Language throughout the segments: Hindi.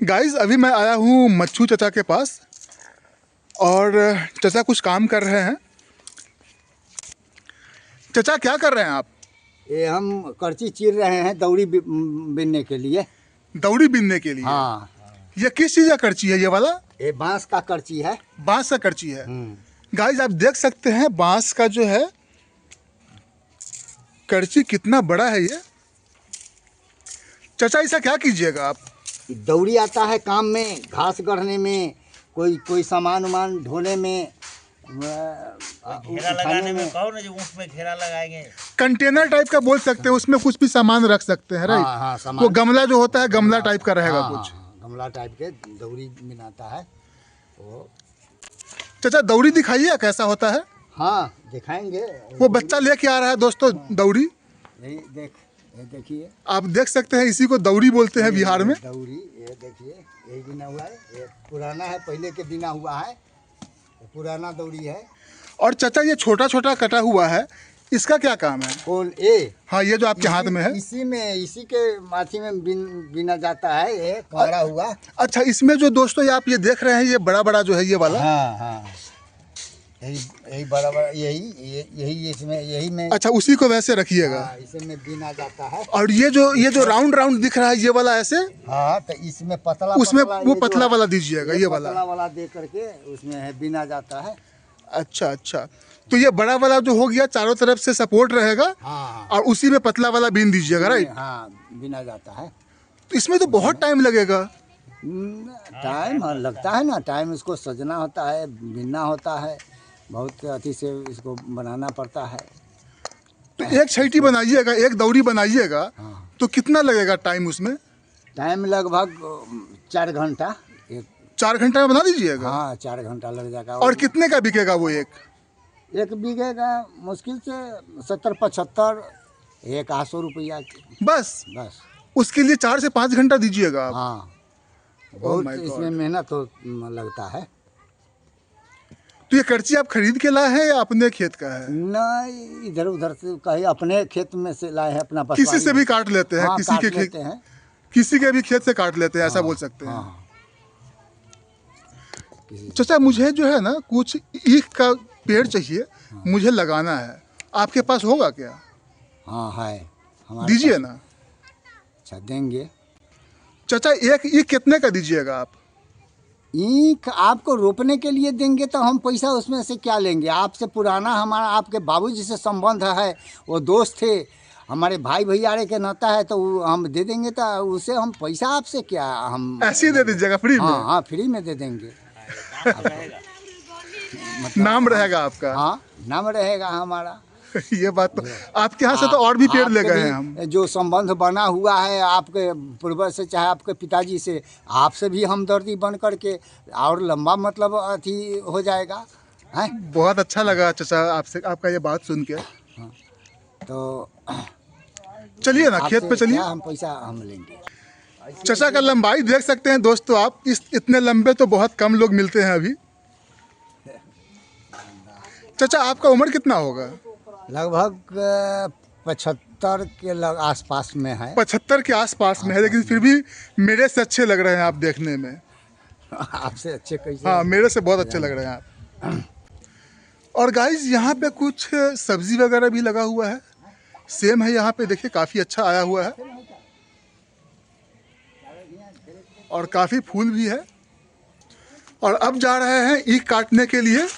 गाइस अभी मैं आया हूँ मच्छू चचा के पास और चचा कुछ काम कर रहे हैं। चचा क्या कर रहे हैं आप? ये हम करची चीर रहे हैं दौड़ी बीनने के लिए। दौड़ी बीनने के लिए? हाँ। ये किस चीज़ का करची है ये वाला? ये बांस का करची है। बांस का करची है। गाइस आप देख सकते हैं बांस का जो है करची कितना बड़ा है ये। चचा ऐसा क्या कीजिएगा आप? दौड़ी आता है काम में, घास गढ़ने में, कोई सामान उमान ढोने में, घेरा लगाने में। कहो ना जो ऊँट में घेरा लगाएंगे। कंटेनर टाइप का बोल सकते हैं, उसमें कुछ भी सामान रख सकते हैं, राइट? हाँ, सामान। वो गमला जो होता है गमला टाइप का रहेगा। हाँ, कुछ गमला टाइप के दौड़ी बनाता है वो। चचा दौड़ी दिखाइए कैसा होता है। हाँ दिखाएंगे। वो बच्चा लेके आ रहा है दोस्तों दौड़ी। यही देखिए, आप देख सकते हैं इसी को दौड़ी बोलते हैं बिहार में। दौड़ी ये देखिए, यही बिना हुआ है, ये पुराना है, पहले के बिना हुआ है, पुराना दौड़ी है। और चचा ये छोटा छोटा कटा हुआ है, इसका क्या काम है? कौन? ए हाँ ये जो आपके हाथ में है। इसी के माथी में बिना जाता है, ये काड़ा हुआ। अच्छा, इसमें जो दोस्तों आप ये देख रहे हैं ये बड़ा बड़ा जो है ये वाला। हाँ यही बड़ा बड़ा यही इसमें यही में। अच्छा, उसी को वैसे रखिएगा। हाँ, इसी में बिना जाता है। और ये जो राउंड राउंड दिख रहा है ये वाला ऐसे। हाँ तो इसमें पतला, उसमें वो पतला वाला दीजिएगा, ये वाला पतला वाला दे करके उसमें है बिना जाता है। अच्छा, तो ये बड़ा वाला जो हो गया चारों तरफ से सपोर्ट रहेगा। हाँ, और उसी में पतला वाला बीन दीजिएगा, राइट? हाँ बिना जाता है। तो इसमें तो बहुत टाइम लगेगा। टाइम लगता है ना, टाइम इसको सजना होता है, बीनना होता है, बहुत अति से इसको बनाना पड़ता है। तो एक छैटी बनाइएगा, एक दौरी बनाइएगा, हाँ। तो कितना लगेगा टाइम उसमें? टाइम लगभग 4 घंटा। 4 घंटा में बना दीजिएगा। हाँ 4 घंटा लग जाएगा। और कितने का बिकेगा वो एक बीघे का मुश्किल से 70-75, 800 रुपया बस। उसके लिए 4 से 5 घंटा दीजिएगा आप। हाँ बहुत इसमें मेहनत लगता है। तो ये करची आप खरीद के लाए हैं या अपने खेत का है? नहीं, इधर उधर से कहीं अपने खेत में से लाए हैं, अपना किसी से भी काट लेते हैं। हाँ, किसी के खेत हैं, किसी के भी खेत से काट लेते हैं, ऐसा बोल सकते हैं। चाचा मुझे जो है ना कुछ ईख का पेड़ चाहिए, मुझे लगाना है, आपके पास होगा क्या? हाँ है, दीजिए ना। अच्छा देंगे। चाचा एक ईख कितने का दीजिएगा आप? ईख आपको रोपने के लिए देंगे तो हम पैसा उसमें से क्या लेंगे? आपसे पुराना हमारा आपके बाबूजी से संबंध है, वो दोस्त थे हमारे, भाई भैयारे के नाता है, तो हम दे देंगे। तो उसे हम पैसा आपसे क्या, हम ऐसे ही दे दीजिएगा फ्री में? हाँ फ्री में दे देंगे। नाम रहेगा आपका? हाँ नाम रहेगा हमारा। ये बात तो आपके यहाँ से तो और भी पेड़ ले गए हैं हम। जो संबंध बना हुआ है आपके पूर्वज से, चाहे आपके पिताजी से, आपसे भी हमदर्दी बन करके और लंबा मतलब अथी हो जाएगा है। बहुत अच्छा लगा चाचा आपसे, आपका ये बात सुन के। हाँ, तो चलिए ना खेत पे चलिए। हम पैसा हम लेंगे। चाचा का लंबाई देख सकते हैं दोस्तों आप, इतने लंबे तो बहुत कम लोग मिलते हैं अभी। चाचा आपका उम्र कितना होगा? लगभग 75 के आसपास में है। 75 के आसपास में है, लेकिन फिर भी मेरे से अच्छे लग रहे हैं आप देखने में। आपसे अच्छे कैसे? हाँ मेरे से बहुत अच्छे लग रहे हैं आप। और गाइस यहाँ पे कुछ सब्जी वगैरह भी लगा हुआ है, सेम है यहाँ पे, देखिए काफ़ी अच्छा आया हुआ है और काफ़ी फूल भी है। और अब जा रहे हैं ईख काटने के लिए।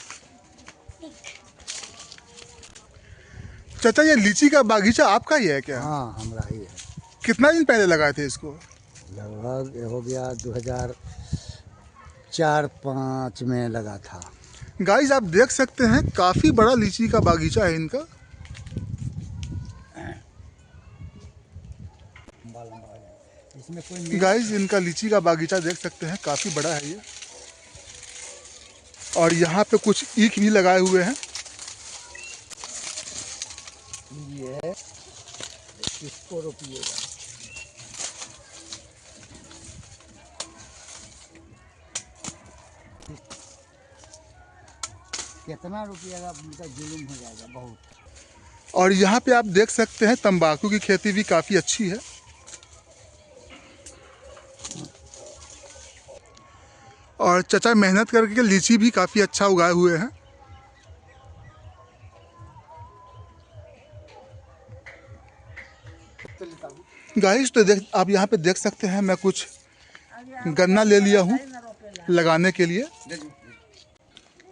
चाचा ये लीची का बागीचा आपका ही है क्या? हाँ हमारा ही है। कितना दिन पहले लगाए थे इसको? लगभग हो गया 2004-05 में लगा था। गाइस आप देख सकते हैं काफ़ी बड़ा लीची का बागीचा है इनका। इसमें कोई गाइस इनका लीची का बागीचा देख सकते हैं, काफ़ी बड़ा है ये। और यहाँ पे कुछ ईख भी लगाए हुए हैं। ये किसको रोपिएगा? कितना रुपया का जुलूम हो जाएगा बहुत। और यहाँ पे आप देख सकते हैं तंबाकू की खेती भी काफ़ी अच्छी है। और चचा मेहनत करके लीची भी काफ़ी अच्छा उगाए हुए हैं। गाइस तो आप यहाँ पे देख सकते हैं, मैं कुछ गन्ना ले लिया हूँ लगाने के लिए।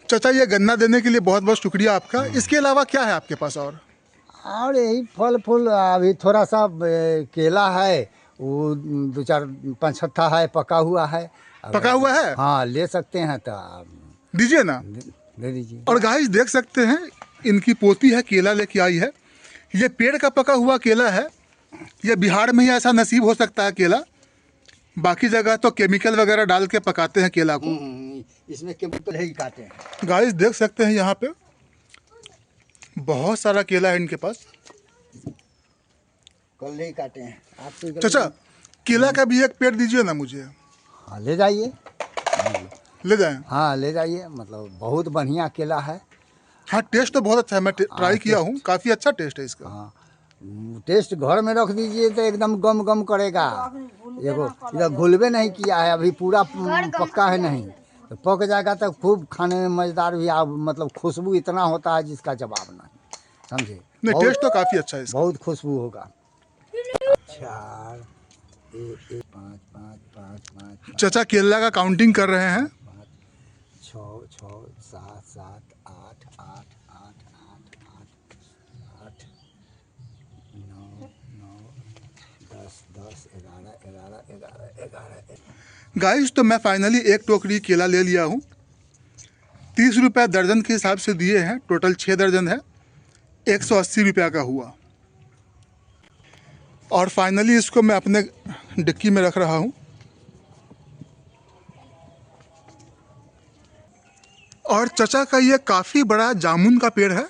चाचा ये गन्ना देने के लिए बहुत बहुत शुक्रिया आपका। इसके अलावा क्या है आपके पास और यही फल फूल, अभी थोड़ा सा केला है, वो 2-4-5 है, पका हुआ है। पका हुआ है? हाँ, ले सकते हैं तो आप दीजिए ना, दे दीजिए। और गाइस देख सकते हैं इनकी पोती है, केला लेके आई है। ये पेड़ का पका हुआ केला है। ये बिहार में ही ऐसा नसीब हो सकता है केला, बाकी जगह तो केमिकल वगैरह डाल के पकाते हैं केला को। इसमें केमिकल ही काटे हैं। गाइस देख सकते हैं यहाँ पे बहुत सारा केला है इनके पास। कल ही काटे हैं आपसे। चाचा केला का भी एक पेड़ दीजिए ना मुझे। हाँ, ले जाइए। ले जाएं? हाँ, ले जाइए, मतलब बहुत बढ़िया केला है। हाँ, टेस्ट तो बहुत अच्छा है, मैं ट्राई किया हूँ, काफ़ी अच्छा टेस्ट है इसका। हाँ, टेस्ट घर में रख दीजिए तो एकदम गम गम करेगा। इधर घुलवे नहीं किया है अभी, पूरा पक्का है नहीं, तो पक जाएगा तो खूब खाने में मज़ेदार भी। आप मतलब खुशबू इतना होता है जिसका जवाब नहीं, समझे? नहीं, टेस्ट तो काफ़ी अच्छा है इसका। बहुत खुशबू होगा। 4 1 5 5 5 5 चाचा केला का काउंटिंग कर रहे हैं। 6 6 7 7 8 8 8 8 8 9 9 10 10 11 11 11 11। गाइस तो मैं फाइनली एक टोकरी केला ले लिया हूँ। 30 रुपये दर्जन के हिसाब से दिए हैं, टोटल 6 दर्जन है, 180 रुपये का हुआ। और फाइनली इसको मैं अपने डिक्की में रख रहा हूँ। और चचा का ये काफ़ी बड़ा जामुन का पेड़ है।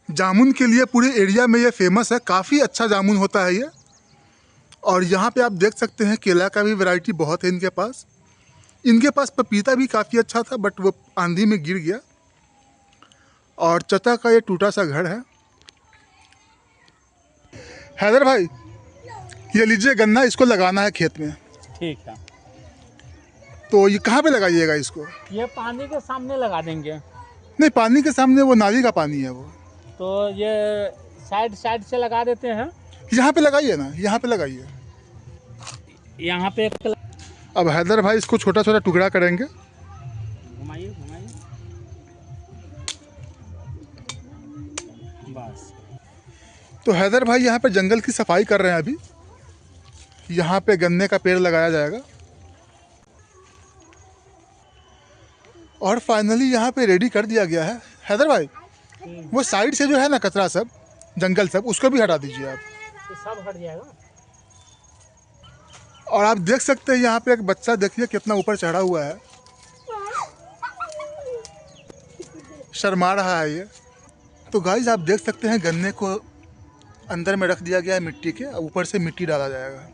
जामुन के लिए पूरे एरिया में ये फेमस है, काफ़ी अच्छा जामुन होता है ये। और यहाँ पे आप देख सकते हैं केला का भी वैरायटी बहुत है इनके पास। इनके पास पपीता भी काफ़ी अच्छा था, बट वो आंधी में गिर गया। और चचा का ये टूटा सा घर है। हैदर भाई ये लीजिए गन्ना, इसको लगाना है खेत में। ठीक है, तो ये कहाँ पे लगाइएगा इसको? ये पानी के सामने लगा देंगे। नहीं, पानी के सामने वो नाली का पानी है वो। तो ये साइड साइड से लगा देते हैं। यहाँ पे लगाइए ना, यहाँ पे लगाइए। यहाँ पे एक अब हैदर भाई इसको छोटा छोटा टुकड़ा करेंगे। घुमाइए घुमाइए, बस। तो हैदर भाई यहाँ पे जंगल की सफाई कर रहे हैं अभी। यहाँ पे गन्ने का पेड़ लगाया जाएगा। और फाइनली यहाँ पे रेडी कर दिया गया है। हैदर भाई वो साइड से जो है ना कचरा सब, जंगल सब, उसको भी हटा दीजिए आप। ये सब हट जाएगा। और आप देख सकते हैं यहाँ पे एक बच्चा, देखिए कितना ऊपर चढ़ा हुआ है, शर्मा रहा है ये। तो गाइस आप देख सकते हैं गन्ने को अंदर में रख दिया गया है मिट्टी के, ऊपर से मिट्टी डाला जाएगा।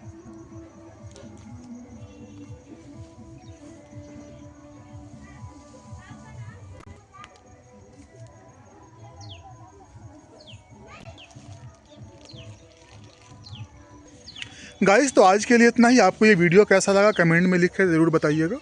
गाइस तो आज के लिए इतना ही। आपको ये वीडियो कैसा लगा कमेंट में लिख कर ज़रूर बताइएगा।